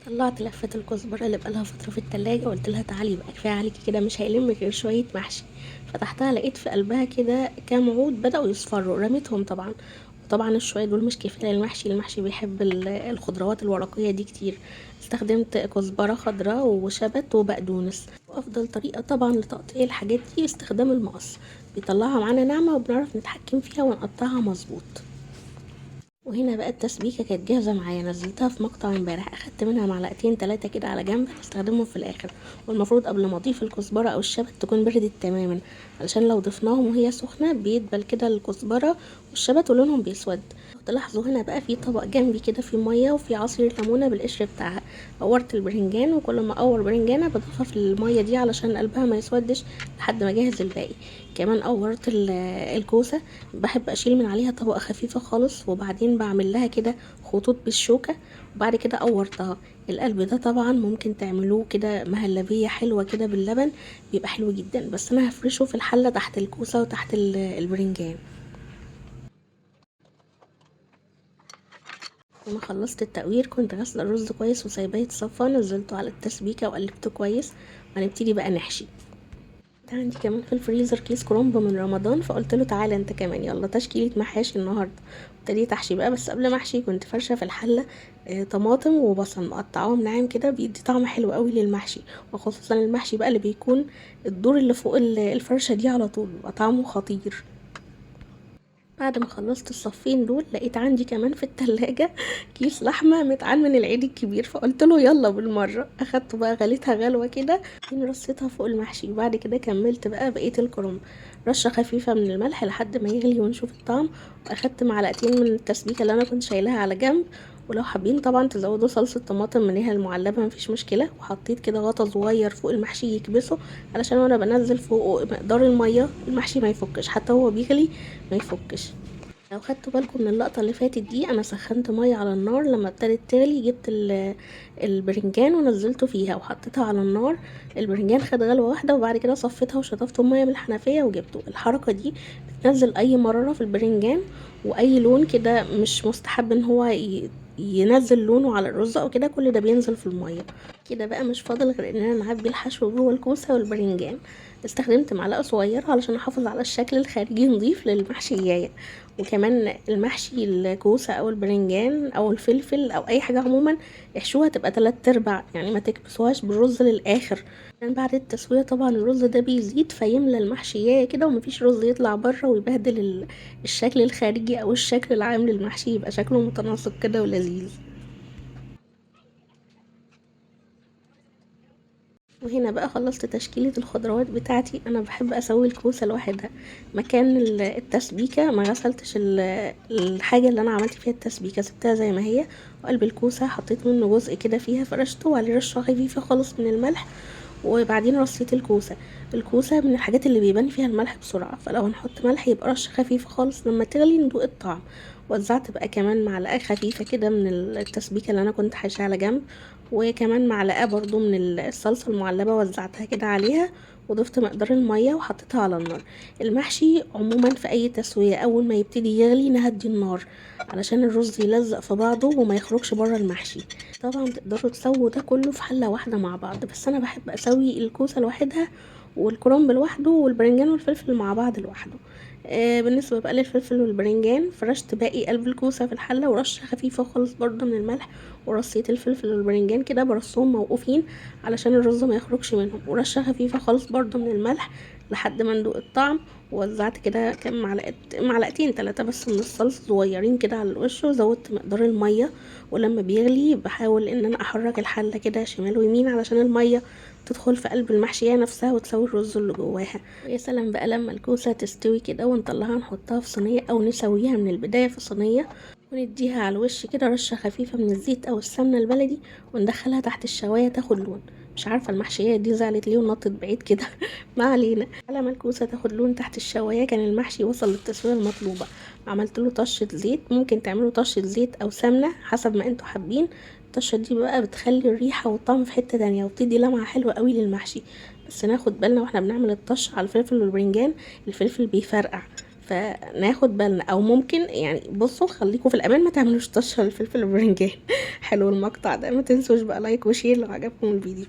طلعت لفة الكزبرة اللي بقالها فترة في التلاجة وقلت لها تعالي بقى كفاية عليكي كده مش هيلم غير شوية محشي. فتحتها لقيت في قلبها كده كام عود بدأوا يصفروا رميتهم طبعا. وطبعا الشوية دول مش كفاية للمحشي، المحشي بيحب الخضروات الورقية دي كتير. استخدمت كزبرة خضراء وشبت وبقدونس، وأفضل طريقة طبعا لتقطيع الحاجات دي استخدام المقص، بيطلعها معانا ناعمة وبنعرف نتحكم فيها ونقطعها مظبوط. وهنا بقى التسبيكة كانت جاهزة معايا، نزلتها في مقطع امبارح، اخدت منها معلقتين تلاتة كده على جنب هستخدمهم في الاخر. والمفروض قبل ما اضيف الكزبرة او الشبت تكون بردت تماما، علشان لو ضفناهم وهي سخنة بيدبل كده الكزبرة والشبت ولونهم بيسود. تلاحظوا هنا بقى في طبق جنبي كده في مية وفي عصير ليمونة بالقشر بتاعها. قورت البرنجان، وكل ما اقور برنجانة بضيفها في المية دي علشان قلبها ما يسودش لحد ما اجهز الباقي. كمان قورت الكوسة، بحب اشيل من عليها طبقة خفيفة خالص وبعدين بعمل لها كده خطوط بالشوكة، وبعد كده قورتها. القلب ده طبعا ممكن تعملوه كده مهلبية حلوة كده باللبن، بيبقى حلو جدا، بس انا هفرشه في الحلة تحت الكوسة وتحت البرنجان. لما خلصت التقوير كنت غاسله الرز كويس وسايباه يتصفى، نزلته على التسبيكه وقلبته كويس، وهنبتدي بقى نحشي. عندي كمان في الفريزر كيس كرنب من رمضان، فقلت له تعالى انت كمان يلا تشكيلة محاشي النهارده. ابتديت احشي بقى، بس قبل ما احشي كنت فرشه في الحله طماطم وبصل مقطعاهم ناعم كده، بيدي طعم حلو قوي للمحشي، وخصوصا المحشي بقى اللي بيكون الدور اللي فوق الفرشه دي على طول بيبقى طعمه خطير. بعد ما خلصت الصفين دول لقيت عندي كمان في التلاجة كيس لحمة متعان من العيد الكبير، فقلت له يلا بالمرة. اخدته بقى غليتها غلوة كده، رصيتها فوق المحشي، وبعد كده كملت بقى بقية الكرنب، رشة خفيفة من الملح لحد ما يغلي ونشوف الطعم. واخدت معلقتين من التسبيكة اللي انا كنت شايلاها على جنب، ولو حابين طبعا تزودوا صلصة طماطم منها المعلبة مفيش مشكلة. وحطيت كده غطا صغير فوق المحشي يكبسه، علشان وانا بنزل فوقه مقدار المية المحشي ما يفكش حتى هو بيغلي، ما يفكش. لو خدتوا بالكم من اللقطة اللي فاتت دي، انا سخنت مية على النار، لما ابتدت تغلي جبت البرنجان ونزلته فيها وحطيتها على النار. البرنجان خد غلوة واحدة وبعد كده صفيتها وشطفت المية من الحنفية وجبته. الحركة دي بتنزل اي مرارة في البرنجان، واي لون كده مش مستحب ان هو ينزل لونه على الرز او كده، كل ده بينزل في المية. كده بقى مش فاضل غير اننا نعبي الحشو جوه الكوسة والبرنجان. استخدمت معلقة صغيرة علشان احافظ على الشكل الخارجي نظيف للمحشية. وكمان المحشي الكوسة او البرنجان او الفلفل او اي حاجة عموما، احشوها تبقى 3/4، يعني ما تكبسوهاش بالرز للاخر، لان بعد التسوية طبعا الرز ده بيزيد فيملى المحشية كده، ومفيش رز يطلع بره ويبهدل الشكل الخارجي او الشكل العام للمحشي، يبقى شكله متناسق كده ولذيذ. وهنا بقى خلصت تشكيلة الخضروات بتاعتي. انا بحب اسوي الكوسة لوحدها، مكان التسبيكة ما غسلتش الحاجة اللي انا عملت فيها التسبيكة، سبتها زي ما هي. وقلب الكوسة حطيت منه جزء كده فيها فرشته، وعليه رشة خفيفة خالص من الملح، وبعدين رصيت الكوسة من الحاجات اللي بيبان فيها الملح بسرعة، فلو هنحط ملح يبقى رشة خفيفة خالص لما تغلي ندوق الطعم. وزعت بقى كمان معلقة خفيفة كده من التسبيكة اللي انا كنت حاشاها على جنب، وكمان معلقة برضو من الصلصة المعلبة وزعتها كده عليها، وضفت مقدار المية وحطيتها على النار. المحشي عموما في اي تسوية اول ما يبتدي يغلي نهدي النار، علشان الرز يلزق في بعضه وما يخرجش بره المحشي. طبعا تقدروا تسووا ده كله في حلة واحدة مع بعض، بس انا بحب اسوي الكوسة لوحدها والكرنب لوحده والبرنجان والفلفل مع بعض لوحده. بالنسبة بقى للفلفل والبرنجان، فرشت باقي قلب الكوسة في الحلة ورشة خفيفة خالص برضه من الملح، ورصيت الفلفل والبرنجان كده برصهم موقوفين علشان الرز ما يخرجش منهم، ورشة خفيفة خالص برضه من الملح لحد ما ندوق الطعم. ووزعت كده كام معلقتين 3 بس من الصلصة صغيرين كده على الوش، وزودت مقدار المية. ولما بيغلي بحاول ان انا احرك الحلة كده شمال ويمين علشان المية تدخل في قلب المحشية نفسها وتسوي الرز اللي جواها. ويا سلام بقى لما الكوسة تستوي كده ونطلعها نحطها في صينية او نسويها من البداية في صينية، ونديها على الوش كده رشة خفيفة من الزيت او السمنة البلدي، وندخلها تحت الشواية تاخد لون. مش عارفة المحشية دي زعلت ليه ونطت بعيد كده ما علينا. على ما الكوسة تاخد لون تحت الشواية كان المحشي وصل للتسوية المطلوبة. عملت له طشة زيت، ممكن تعملوا طشة زيت او سمنة حسب ما انتوا حابين. الطشة دي بقى بتخلي الريحة والطعم في حتة تانية وبتدي لمعة حلوة قوي للمحشي. بس ناخد بالنا واحنا بنعمل الطش على الفلفل والبرنجان، الفلفل بيفرقع، فناخد بالنا. او ممكن يعني بصوا خليكم في الامان، ما تعملوش طشه الفلفل البرنجان. حلو المقطع ده، ما تنسوش بقى لايك وشير لو عجبكم الفيديو.